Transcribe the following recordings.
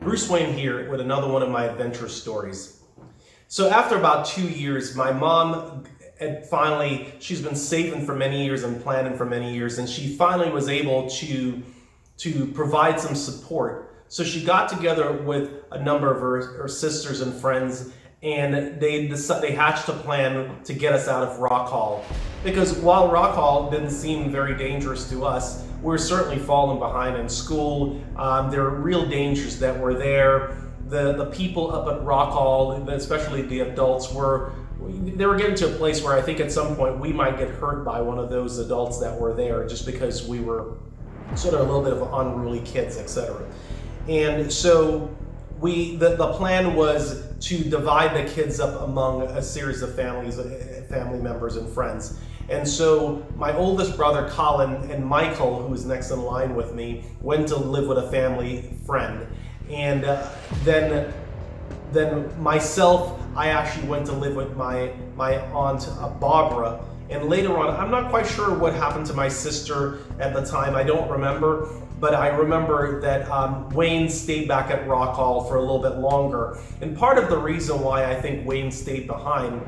Bruce Wayne here with another one of my adventure stories. So after about 2 years, my mom had she's been saving for many years and planning for many years, and she finally was able to provide some support. So she got together with a number of her sisters and friends, and they hatched a plan to get us out of Rock Hall. Because while Rock Hall didn't seem very dangerous to us, we were certainly falling behind in school. There were real dangers that were there. The people up at Rock Hall, especially the adults, they were getting to a place where I think at some point we might get hurt by one of those adults that were there just because we were sort of a little bit of unruly kids, etc. And so the plan was to divide the kids up among a series of family members and friends. And so my oldest brother Colin and Michael, who is next in line with me, went to live with a family friend. And then myself, I actually went to live with my aunt Barbara. And later on, I'm not quite sure what happened to my sister at the time. I don't remember. But I remember that Wayne stayed back at Rock Hall for a little bit longer. And part of the reason why I think Wayne stayed behind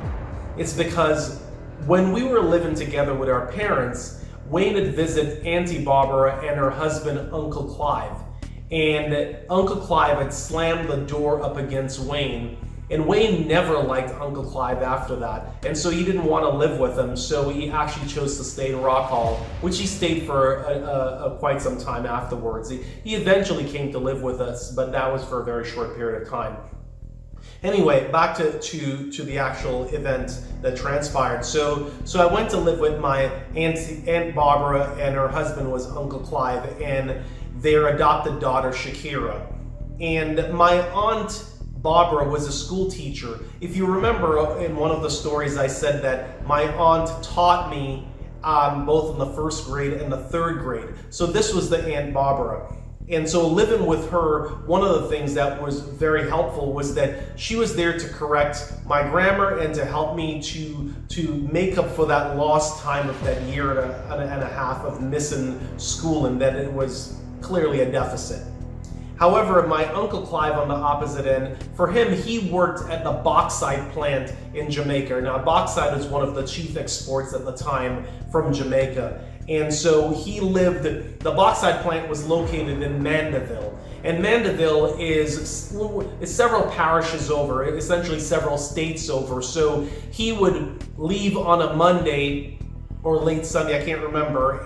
is because when we were living together with our parents, Wayne had visited Auntie Barbara and her husband, Uncle Clive. And Uncle Clive had slammed the door up against Wayne. And Wayne never liked Uncle Clive after that. And so he didn't want to live with him. So he actually chose to stay in Rock Hall, which he stayed for quite some time afterwards. He eventually came to live with us, but that was for a very short period of time. Anyway, back to the actual event that transpired. So I went to live with my Aunt Barbara, and her husband was Uncle Clive, and their adopted daughter Shakira. And my aunt Barbara was a school teacher. If you remember in one of the stories, I said that my aunt taught me both in the first grade and the third grade. So this was the Aunt Barbara. And so living with her, one of the things that was very helpful was that she was there to correct my grammar and to help me to make up for that lost time of that year and a half of missing school, and that it was clearly a deficit. However, my Uncle Clive on the opposite end, for him, he worked at the bauxite plant in Jamaica. Now, bauxite is one of the chief exports at the time from Jamaica. And so the bauxite plant was located in Mandeville. And Mandeville is several parishes over, essentially several states over. So he would leave on a Monday or late Sunday, I can't remember.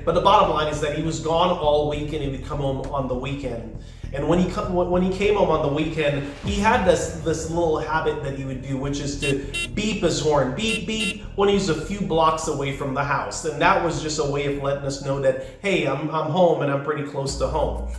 But the bottom line is that he was gone all week and he would come home on the weekend. And when he came home on the weekend, he had this little habit that he would do, which is to beep his horn, beep, beep, when he's a few blocks away from the house. And that was just a way of letting us know that, hey, I'm home and I'm pretty close to home.